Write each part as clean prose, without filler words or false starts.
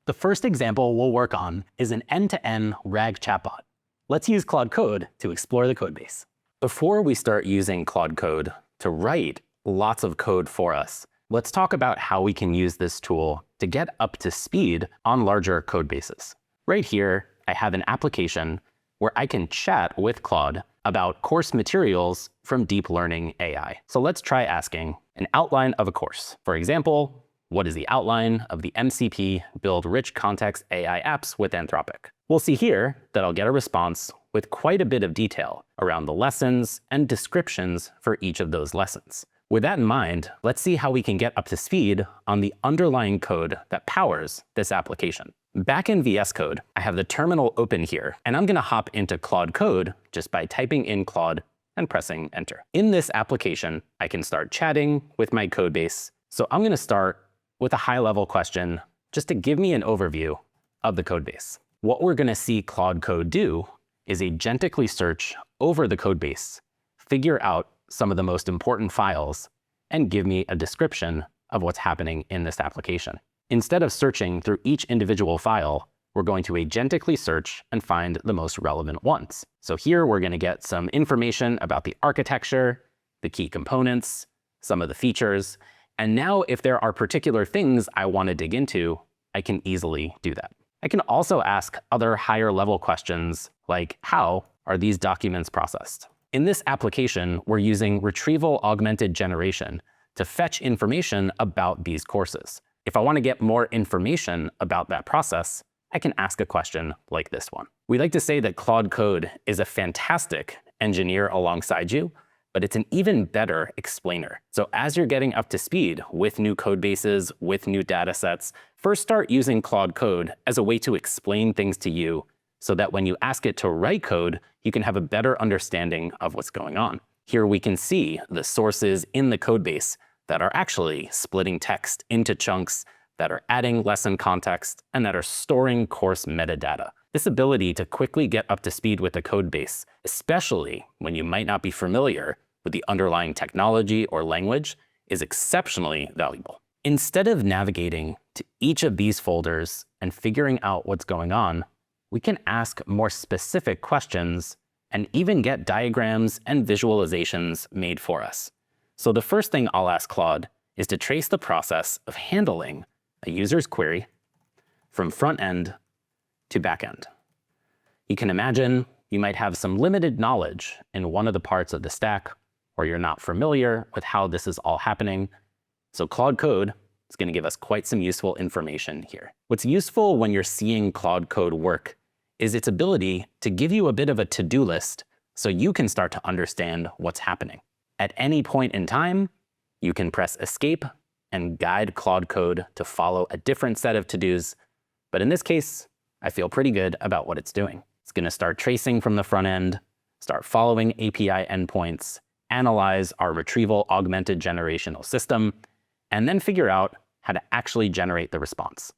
The first example we'll work on is an end-to-end RAG chatbot. Let's use Claude Code to explore the codebase. Before we start using Claude Code to write lots of code for us, let's talk about how we can use this tool to get up to speed on larger code bases. Right here, I have an application where I can chat with Claude about course materials from deep learning AI. So let's try asking an outline of a course. For example, what is the outline of the MCP Build Rich Context AI Apps with Anthropic? We'll see here that I'll get a response with quite a bit of detail around the lessons and descriptions for each of those lessons. With that in mind, let's see how we can get up to speed on the underlying code that powers this application. Back in VS Code, I have the terminal open here, and I'm going to hop into Claude Code just by typing in Claude and pressing enter. In this application, I can start chatting with my codebase. So I'm going to start with a high-level question just to give me an overview of the codebase. What we're going to see Claude Code do is agentically search over the codebase, figure out some of the most important files, and give me a description of what's happening in this application. Instead of searching through each individual file, we're going to agentically search and find the most relevant ones. So here we're going to get some information about the architecture, the key components, some of the features, and now if there are particular things I want to dig into, I can easily do that. I can also ask other higher level questions like, how are these documents processed? In this application, we're using retrieval augmented generation to fetch information about these courses. If I want to get more information about that process, I can ask a question like this one. We like to say that Claude Code is a fantastic engineer alongside you, but it's an even better explainer. So as you're getting up to speed with new code bases, with new data sets, first start using Claude Code as a way to explain things to you so that when you ask it to write code, you can have a better understanding of what's going on. Here we can see the sources in the code base that are actually splitting text into chunks, that are adding lesson context, and that are storing course metadata. This ability to quickly get up to speed with the code base, especially when you might not be familiar with the underlying technology or language, is exceptionally valuable. Instead of navigating to each of these folders and figuring out what's going on, we can ask more specific questions and even get diagrams and visualizations made for us. So the first thing I'll ask Claude is to trace the process of handling a user's query from front end to back end. You can imagine you might have some limited knowledge in one of the parts of the stack, or you're not familiar with how this is all happening. So Claude Code is going to give us quite some useful information here. What's useful when you're seeing Claude Code work is its ability to give you a bit of a to-do list so you can start to understand what's happening. At any point in time, you can press escape and guide Claude Code to follow a different set of to-dos. But in this case, I feel pretty good about what it's doing. It's going to start tracing from the front end, start following API endpoints, analyze our retrieval augmented generational system, and then figure out how to actually generate the response.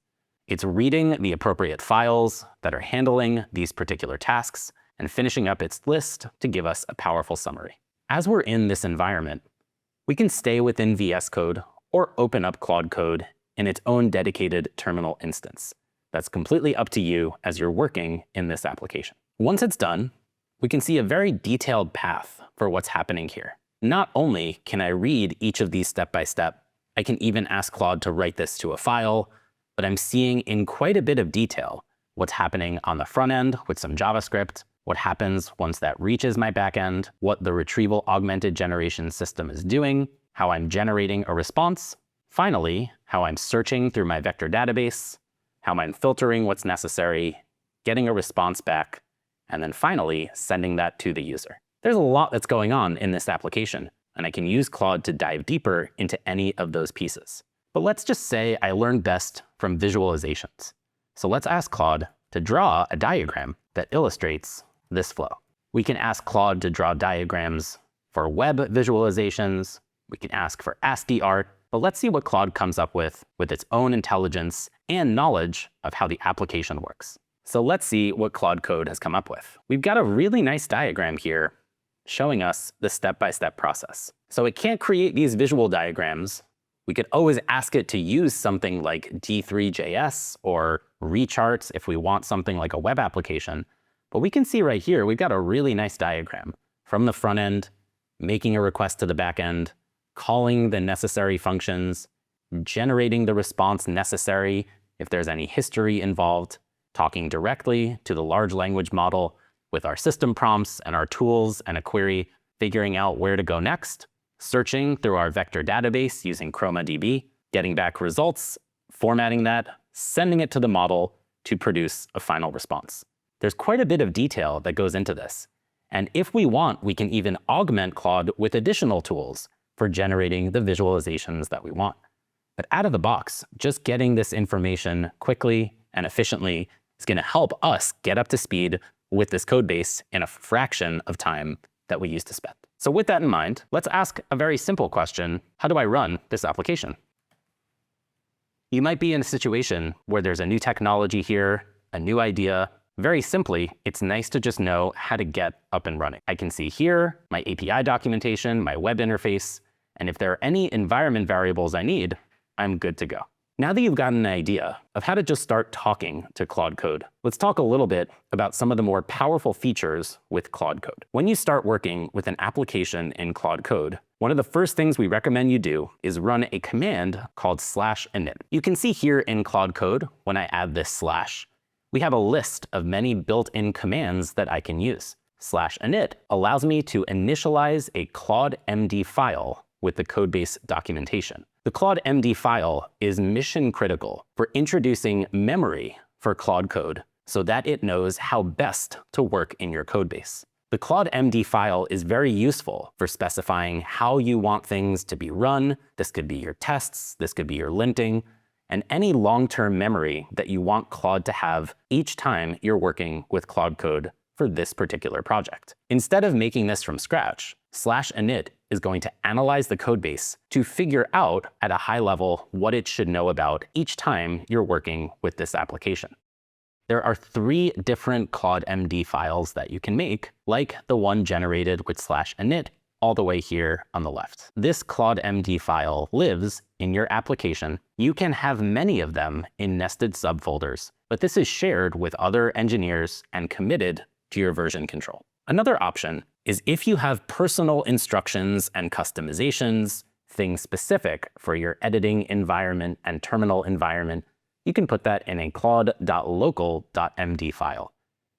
It's reading the appropriate files that are handling these particular tasks and finishing up its list to give us a powerful summary. As we're in this environment, we can stay within VS Code or open up Claude Code in its own dedicated terminal instance. That's completely up to you as you're working in this application. Once it's done, we can see a very detailed path for what's happening here. Not only can I read each of these step by step, I can even ask Claude to write this to a file, but I'm seeing in quite a bit of detail what's happening on the front end with some JavaScript, what happens once that reaches my backend, what the retrieval augmented generation system is doing, how I'm generating a response, finally, how I'm searching through my vector database, how I'm filtering what's necessary, getting a response back, and then finally, sending that to the user. There's a lot that's going on in this application, and I can use Claude to dive deeper into any of those pieces. But let's just say I learned best from visualizations. So let's ask Claude to draw a diagram that illustrates this flow. We can ask Claude to draw diagrams for web visualizations. We can ask for ASCII art, but let's see what Claude comes up with its own intelligence and knowledge of how the application works. So let's see what Claude Code has come up with. We've got a really nice diagram here showing us the step-by-step process. So it can't create these visual diagrams. We could always ask it to use something like D3.js or recharts if we want something like a web application. But we can see right here, we've got a really nice diagram from the front end, making a request to the back end, calling the necessary functions, generating the response necessary if there's any history involved, talking directly to the large language model with our system prompts and our tools and a query, figuring out where to go next, searching through our vector database using ChromaDB, getting back results, formatting that, sending it to the model to produce a final response. There's quite a bit of detail that goes into this. And if we want, we can even augment Claude with additional tools for generating the visualizations that we want. But out of the box, just getting this information quickly and efficiently is going to help us get up to speed with this code base in a fraction of time that we used to spend. So with that in mind, let's ask a very simple question. How do I run this application? You might be in a situation where there's a new technology here, a new idea. Very simply, it's nice to just know how to get up and running. I can see here my API documentation, my web interface, and if there are any environment variables I need, I'm good to go. Now that you've gotten an idea of how to just start talking to Claude Code, let's talk a little bit about some of the more powerful features with Claude Code. When you start working with an application in Claude Code, one of the first things we recommend you do is run a command called /init. You can see here in Claude Code, when I add this slash, we have a list of many built-in commands that I can use. /init allows me to initialize a Claude MD file with the Codebase documentation. The Claude MD file is mission critical for introducing memory for Claude Code so that it knows how best to work in your codebase. The Claude MD file is very useful for specifying how you want things to be run. This could be your tests, this could be your linting, and any long-term memory that you want Claude to have each time you're working with Claude Code for this particular project. Instead of making this from scratch, /init is going to analyze the codebase to figure out at a high level what it should know about each time you're working with this application. There are 3 different Claude MD files that you can make, like the one generated with /init all the way here on the left. This Claude MD file lives in your application. You can have many of them in nested subfolders, but this is shared with other engineers and committed to your version control. Another option is if you have personal instructions and customizations, things specific for your editing environment and terminal environment, you can put that in a claude.local.md file.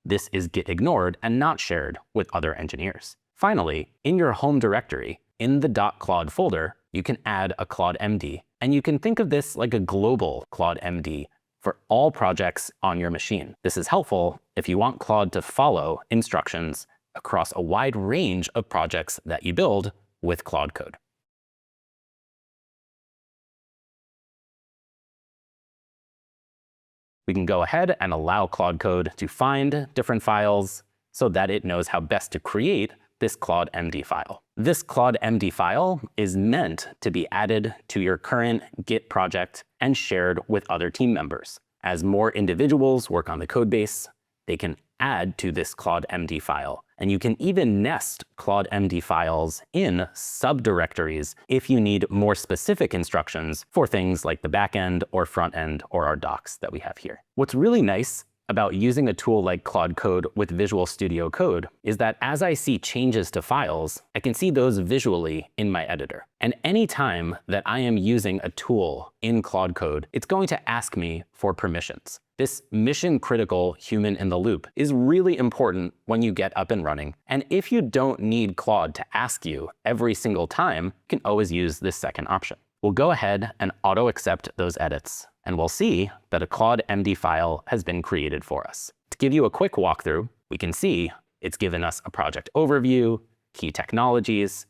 This is git ignored and not shared with other engineers. Finally, in your home directory, in the .claude folder, you can add a Claude MD, and you can think of this like a global Claude MD for all projects on your machine. This is helpful if you want Claude to follow instructions across a wide range of projects that you build with Claude Code. We can go ahead and allow Claude Code to find different files so that it knows how best to create this Claude MD file. This Claude MD file is meant to be added to your current Git project and shared with other team members. As more individuals work on the code base, they can add to this Claude MD file. And you can even nest Claude MD files in subdirectories if you need more specific instructions for things like the backend or front end or our docs that we have here. What's really nice about using a tool like Claude Code with Visual Studio Code is that as I see changes to files, I can see those visually in my editor. And anytime that I am using a tool in Claude Code, it's going to ask me for permissions. This mission-critical human in the loop is really important when you get up and running. And if you don't need Claude to ask you every single time, you can always use this second option. We'll go ahead and auto-accept those edits, and we'll see that a Claude MD file has been created for us. To give you a quick walkthrough, we can see it's given us a project overview, key technologies,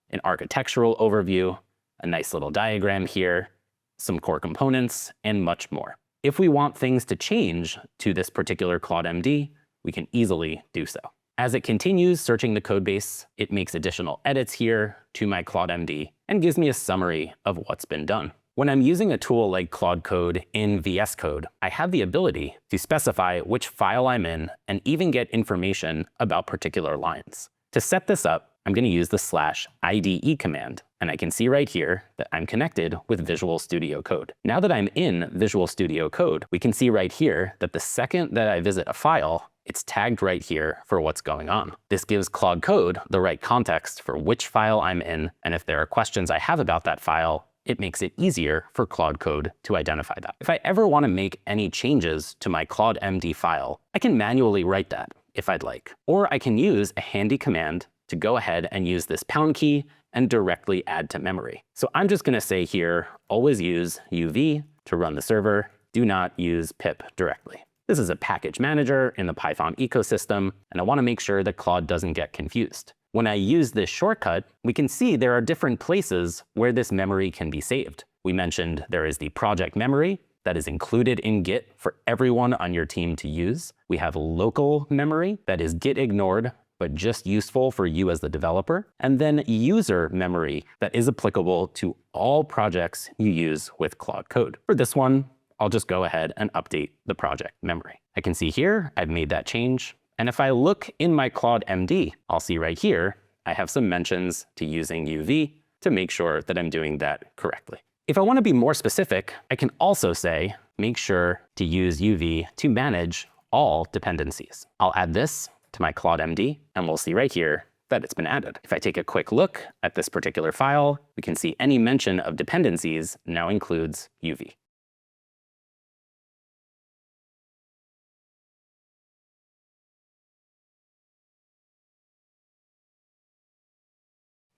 an architectural overview, a nice little diagram here, some core components, and much more. If we want things to change to this particular Claude MD, we can easily do so. As it continues searching the codebase, it makes additional edits here to my Claude MD and gives me a summary of what's been done. When I'm using a tool like Claude Code in VS Code, I have the ability to specify which file I'm in and even get information about particular lines. To set this up, I'm going to use the /IDE command. And I can see right here that I'm connected with Visual Studio Code. Now that I'm in Visual Studio Code, we can see right here that the second that I visit a file, it's tagged right here for what's going on. This gives Claude Code the right context for which file I'm in, and if there are questions I have about that file, it makes it easier for Claude Code to identify that. If I ever want to make any changes to my Claude MD file, I can manually write that if I'd like. Or I can use a handy command to go ahead and use this pound key and directly add to memory. So I'm just going to say here, always use UV to run the server. Do not use pip directly. This is a package manager in the Python ecosystem, and I want to make sure that Claude doesn't get confused. When I use this shortcut, we can see there are different places where this memory can be saved. We mentioned there is the project memory that is included in Git for everyone on your team to use. We have local memory that is Git ignored, but just useful for you as the developer. And then user memory that is applicable to all projects you use with Claude Code. For this one, I'll just go ahead and update the project memory. I can see here, I've made that change. And if I look in my Claude MD, I'll see right here, I have some mentions to using UV to make sure that I'm doing that correctly. If I want to be more specific, I can also say, make sure to use UV to manage all dependencies. I'll add this to my Claude MD, and we'll see right here that it's been added. If I take a quick look at this particular file, we can see any mention of dependencies now includes UV.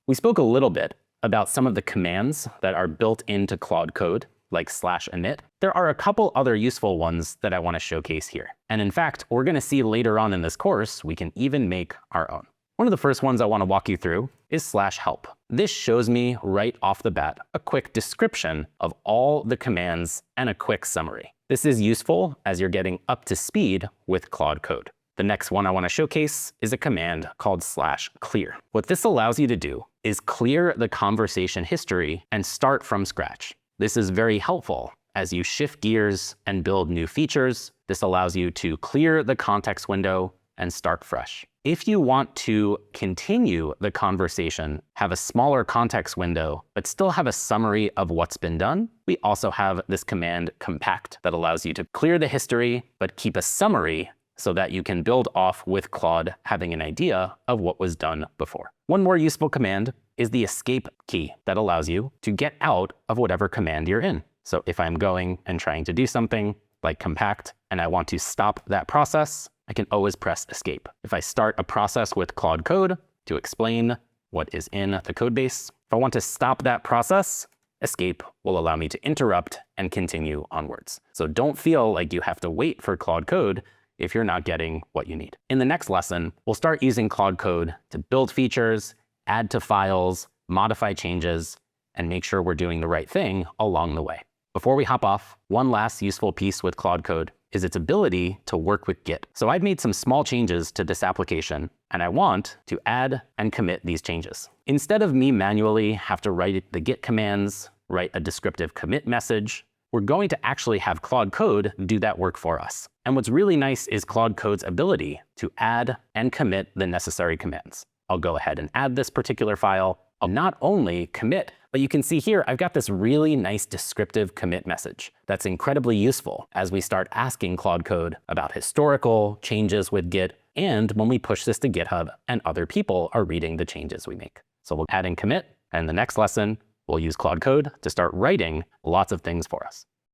We spoke a little bit about some of the commands that are built into Claude Code, like /init. There are a couple other useful ones that I want to showcase here. And in fact, we're going to see later on in this course, we can even make our own. One of the first ones I want to walk you through is /help. This shows me right off the bat a quick description of all the commands and a quick summary. This is useful as you're getting up to speed with Claude Code. The next one I want to showcase is a command called /clear. What this allows you to do is clear the conversation history and start from scratch. This is very helpful as you shift gears and build new features. This allows you to clear the context window and start fresh. If you want to continue the conversation, have a smaller context window, but still have a summary of what's been done, we also have this command compact that allows you to clear the history, but keep a summary so that you can build off with Claude having an idea of what was done before. One more useful command is the escape key that allows you to get out of whatever command you're in. So if I'm going and trying to do something like compact and I want to stop that process, I can always press escape. If I start a process with Claude Code to explain what is in the code base, if I want to stop that process, escape will allow me to interrupt and continue onwards. So don't feel like you have to wait for Claude Code if you're not getting what you need. In the next lesson, we'll start using Claude Code to build features, add to files, modify changes, and make sure we're doing the right thing along the way. Before we hop off, one last useful piece with Claude Code is its ability to work with Git. So I've made some small changes to this application, and I want to add and commit these changes. Instead of me manually have to write the Git commands, write a descriptive commit message, we're going to actually have Claude Code do that work for us. And what's really nice is Claude Code's ability to add and commit the necessary commands. I'll go ahead and add this particular file. I'll not only commit, but you can see here, I've got this really nice descriptive commit message that's incredibly useful as we start asking Claude Code about historical changes with Git and when we push this to GitHub and other people are reading the changes we make. So we'll add and commit, and in the next lesson, we'll use Claude Code to start writing lots of things for us.